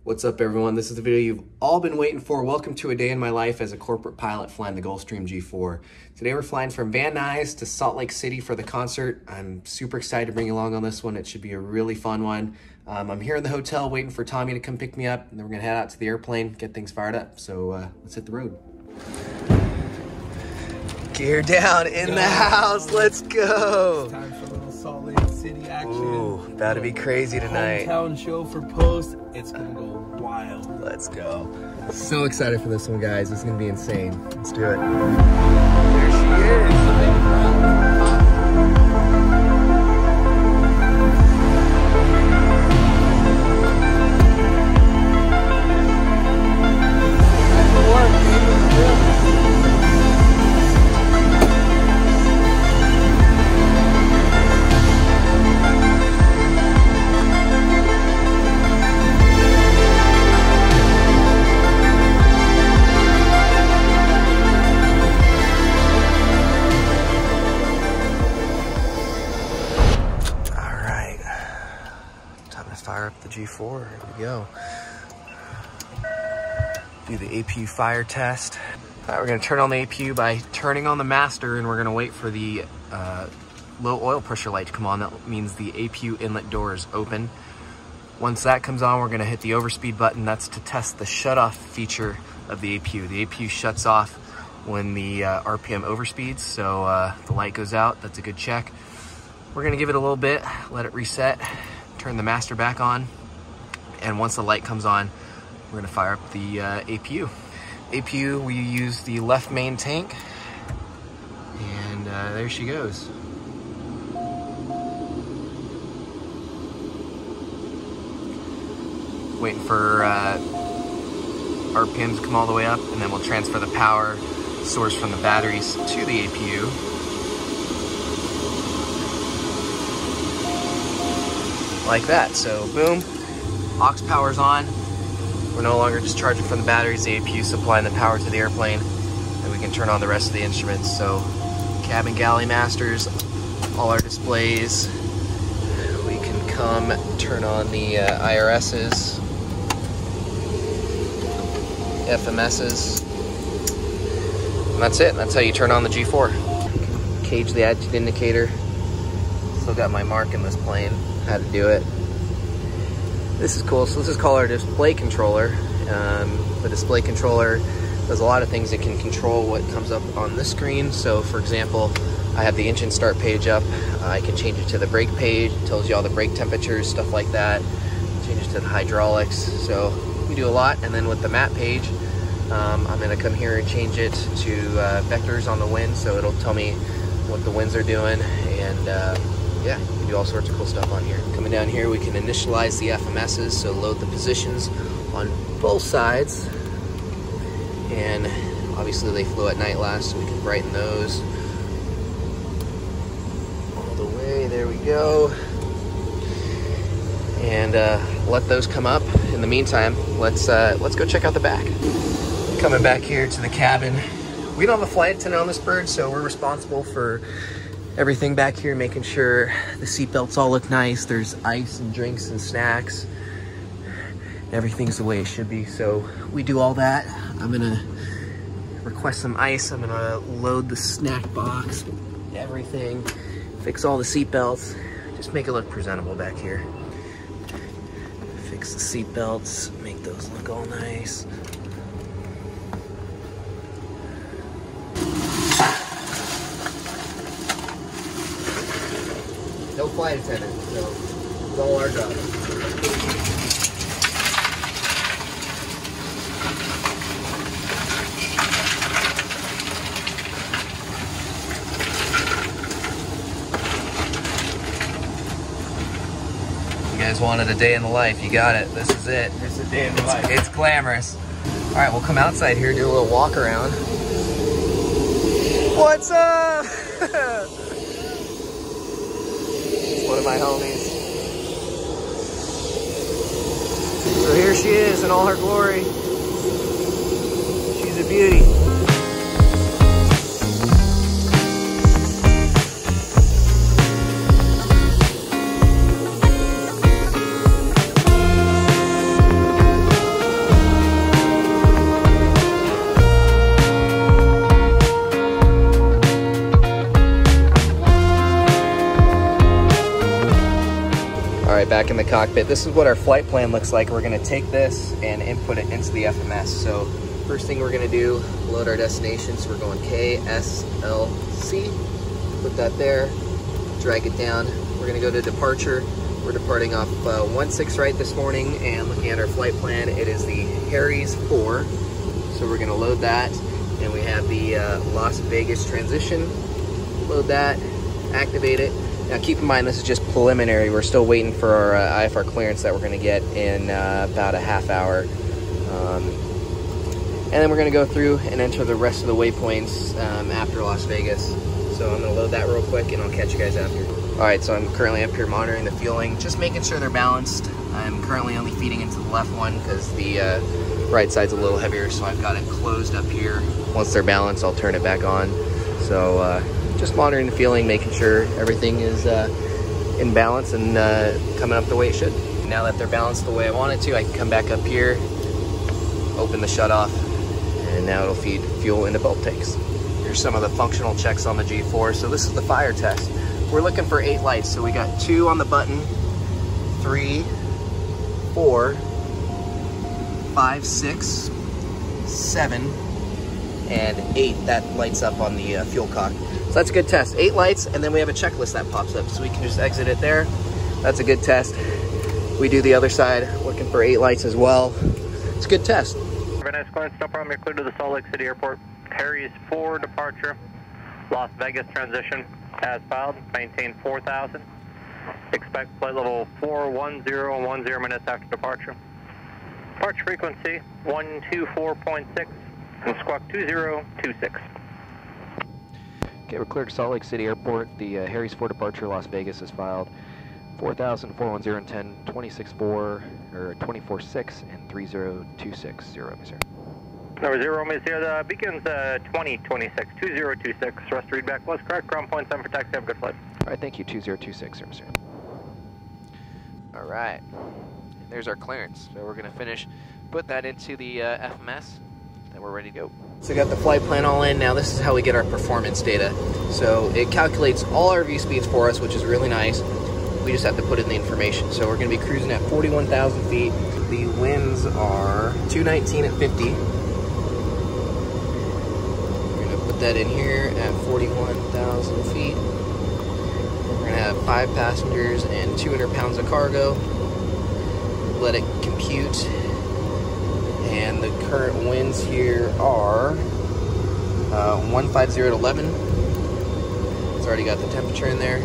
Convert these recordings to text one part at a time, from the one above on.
What's up, everyone? This is the video you've all been waiting for. Welcome to a day in my life as a corporate pilot flying the Gulfstream G4. Today we're flying from Van Nuys to Salt Lake City for the concert. I'm super excited to bring you along on this one. It should be a really fun one. I'm here in the hotel waiting for Tommy to come pick me up, and then we're gonna head out to the airplane, get things fired up. So let's hit the road. Gear down in the house. Let's go. It's time for a little Salt Lake City action. Ooh, about to be crazy tonight. Hometown show for Post. It's gonna go wild. Let's go. So excited for this one, guys. It's gonna be insane. Let's do it. There she is. Fire up the G4. Here we go. Do the APU fire test. All right, we're gonna turn on the APU by turning on the master, and we're gonna wait for the low oil pressure light to come on. That means the APU inlet door is open. Once that comes on, we're gonna hit the overspeed button. That's to test the shut-off feature of the APU. The APU shuts off when the RPM overspeeds, so the light goes out. That's a good check. We're gonna give it a little bit, let it reset, turn the master back on, and once the light comes on, we're gonna fire up the APU. APU, we use the left main tank, and there she goes. Waiting for RPMs to come all the way up, and then we'll transfer the power source from the batteries to the APU. Like that. So boom, aux power's on. We're no longer just charging from the batteries. The APU supplying the power to the airplane, and we can turn on the rest of the instruments. So cabin galley masters, all our displays. We can come turn on the IRSs, FMSs, and that's it. That's how you turn on the G4. Cage the attitude indicator. Still got my mark in this plane. How to do it. This is cool. So this is called our display controller. The display controller does a lot of things. It can control what comes up on this screen. So for example, I have the engine start page up. I can change it to the brake page. It tells you all the brake temperatures, stuff like that. Change it to the hydraulics. So we do a lot. And then with the map page, I'm gonna come here and change it to vectors on the wind. So it'll tell me what the winds are doing, and yeah, you can do all sorts of cool stuff on here. Coming down here, we can initialize the FMSs, so load the positions on both sides. And obviously they flew at night last, so we can brighten those. All the way, there we go. And let those come up. In the meantime, let's go check out the back. Coming back here to the cabin. We don't have a flight attendant on this bird, so we're responsible for everything back here, making sure the seatbelts all look nice. There's ice and drinks and snacks. Everything's the way it should be. So we do all that. I'm gonna request some ice. I'm gonna load the snack box, everything, fix all the seatbelts, just make it look presentable back here. Fix the seatbelts, make those look all nice. No flight attendant, so it's all our job. You guys wanted a day in the life, you got it. This is it. It's a day in the life. It's glamorous. All right, we'll come outside here, do a little walk around. What's up? One of my homies. So here she is in all her glory. She's a beauty. back in the cockpit. This is what our flight plan looks like. We're gonna take this and input it into the FMS. So first thing we're gonna do, load our destination. So we're going KSLC, put that there, drag it down. We're gonna go to departure. We're departing off 16 right this morning, and looking at our flight plan, it is the Harry's 4. So we're gonna load that, and we have the Las Vegas transition. Load that, activate it. Now keep in mind, this is just preliminary. We're still waiting for our IFR clearance that we're gonna get in about a half hour. And then we're gonna go through and enter the rest of the waypoints after Las Vegas. So I'm gonna load that real quick and I'll catch you guys after. All right, so I'm currently up here monitoring the fueling, just making sure they're balanced. I'm currently only feeding into the left one because the right side's a little heavier, so I've got it closed up here. Once they're balanced, I'll turn it back on. So just monitoring the fueling, making sure everything is in balance and coming up the way it should. Now that they're balanced the way I want it to, I can come back up here, open the shutoff, and now it'll feed fuel into both tanks. Here's some of the functional checks on the G4. So this is the fire test. We're looking for 8 lights. So we got 2 on the button, 3, 4, 5, 6, 7, and 8 that lights up on the fuel cock. So that's a good test. 8 lights, and then we have a checklist that pops up. So we can just exit it there. That's a good test. We do the other side, looking for 8 lights as well. It's a good test. Very nice, go ahead and stop around. You're clear to the Salt Lake City Airport. Harry's 4 departure. Las Vegas transition as filed. Maintain 4,000. Expect flight level 410 minutes after departure. Departure frequency 124.6 and squawk 2026. Okay, we're clear to Salt Lake City Airport. The Harry's 4 departure Las Vegas is filed. 4,000, 410, and 10, 26.4, or 24.6, and 3026. 0, sir. Number 0, Miss here. The beacon's 2026, 2026. Rest readback was correct. Ground point 7 for taxi. Have a good flight. All right, thank you. 2026, sir. All right, there's our clearance. So we're gonna finish, put that into the FMS, then we're ready to go. So we got the flight plan all in. Now this is how we get our performance data. So it calculates all our view speeds for us, which is really nice. We just have to put in the information. So we're gonna be cruising at 41,000 feet. The winds are 219 at 50. We're gonna put that in here at 41,000 feet. We're gonna have 5 passengers and 200 pounds of cargo. Let it compute. And the current winds here are 150 at 11. It's already got the temperature in there.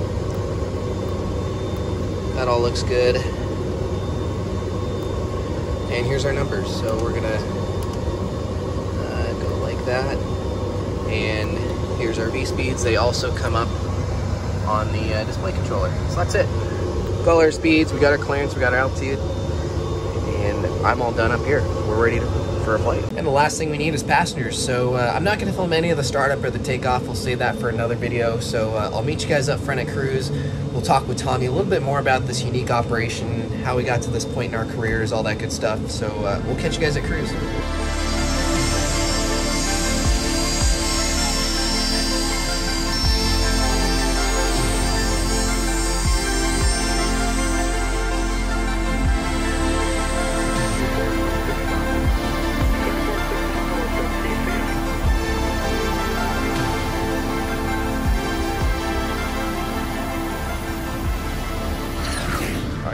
That all looks good. And here's our numbers. So we're gonna go like that. And here's our V speeds. They also come up on the display controller. So that's it. Got all our speeds, we got our clearance, we got our altitude, and I'm all done up here. We're ready for a flight. And the last thing we need is passengers. So I'm not gonna film any of the startup or the takeoff. We'll save that for another video. So I'll meet you guys up front at cruise. We'll talk with Tommy a little bit more about this unique operation, how we got to this point in our careers, all that good stuff. So we'll catch you guys at cruise.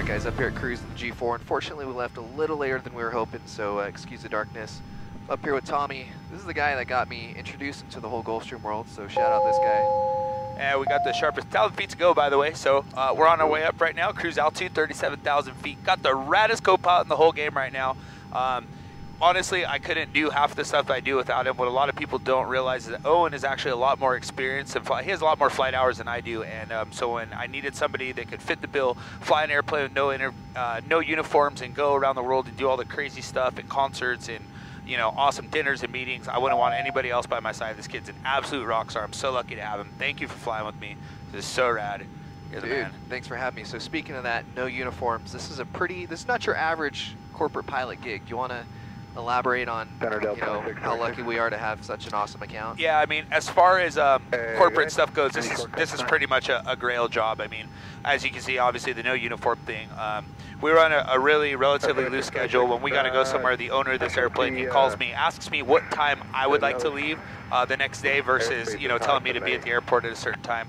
Guys, up here at cruise in the G4. Unfortunately, we left a little later than we were hoping, so excuse the darkness. Up here with Tommy. This is the guy that got me introduced into the whole Gulfstream world, so shout out this guy. And we got the sharpest 1,000 feet to go, by the way, so we're on our way up right now. Cruise altitude, 37,000 feet. Got the raddest co-pilot in the whole game right now. Honestly, I couldn't do half the stuff I do without him. What a lot of people don't realize is that Owen is actually a lot more experienced, and he has a lot more flight hours than I do. And so when I needed somebody that could fit the bill, fly an airplane with no uniforms, and go around the world and do all the crazy stuff at concerts and awesome dinners and meetings, I wouldn't want anybody else by my side. This kid's an absolute rock star. I'm so lucky to have him. Thank you for flying with me. This is so rad. You're the man. Thanks for having me. So speaking of that, no uniforms. This is not your average corporate pilot gig. Do you want to elaborate on, you know, how lucky we are to have such an awesome account? Yeah, I mean, as far as corporate stuff goes, this is pretty much a Grail job. I mean, as you can see, obviously the no uniform thing. We run a relatively loose schedule. When we got to go somewhere, the owner of this airplane, he calls me, asks me what time I would like to leave the next day versus, you know, telling me to be at the airport at a certain time.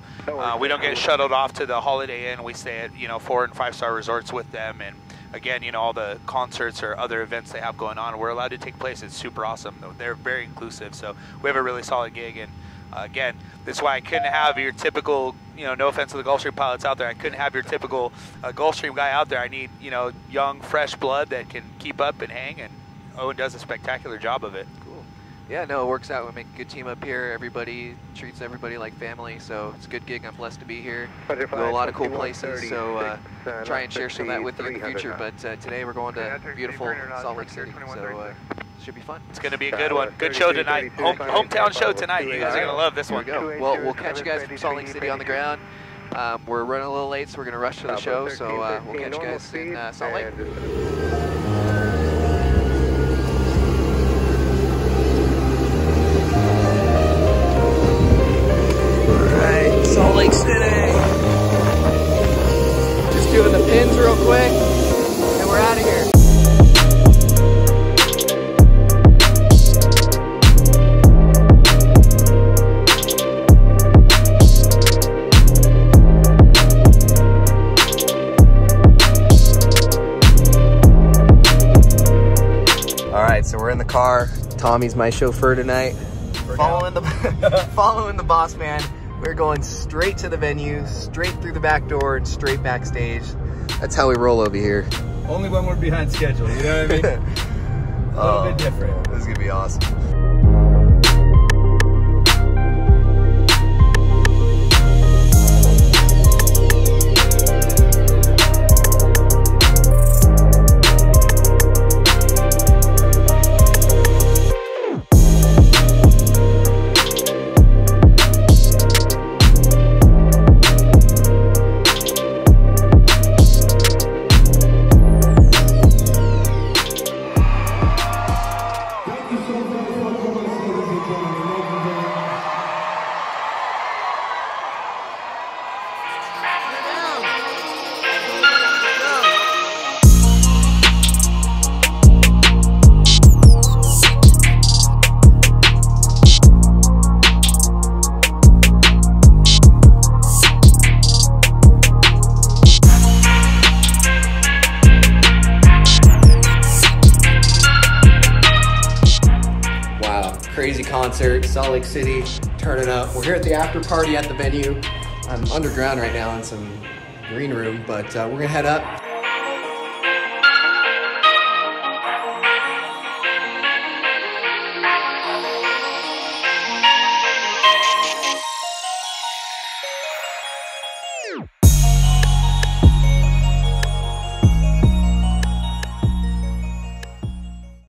We don't get shuttled off to the Holiday Inn. We stay at, you know, 4- and 5-star resorts with them. And again, you know, all the concerts or other events they have going on, we're allowed to take place. It's super awesome. They're very inclusive. So we have a really solid gig. And again, that's why I couldn't have your typical, you know, no offense to the Gulfstream pilots out there, I couldn't have your typical Gulfstream guy out there. I need, you know, young, fresh blood that can keep up and hang, and Owen does a spectacular job of it. Cool. Yeah, no, it works out. We make a good team up here. Everybody treats everybody like family, so it's a good gig. I'm blessed to be here. Go to a lot of cool places, so try and share some of that with you in the future. But today we're going to beautiful Salt Lake City, so should be fun. It's going to be a good one. Good show tonight. Hometown show tonight. You guys are going to love this one. Well, we'll catch you guys from Salt Lake City on the ground. We're running a little late, so we're going to rush to the show. So we'll catch you guys in Salt Lake. Alright, Salt Lake City. Just doing the pins real quick, and we're out of here. So we're in the car. Tommy's my chauffeur tonight. Following the boss man. We're going straight to the venue, straight through the back door, and straight backstage. That's how we roll over here. Only when we're behind schedule, you know what I mean? A little bit different. This is gonna be awesome. Crazy concert, Salt Lake City, turning up. We're here at the after party at the venue. I'm underground right now in some green room, but we're gonna head up.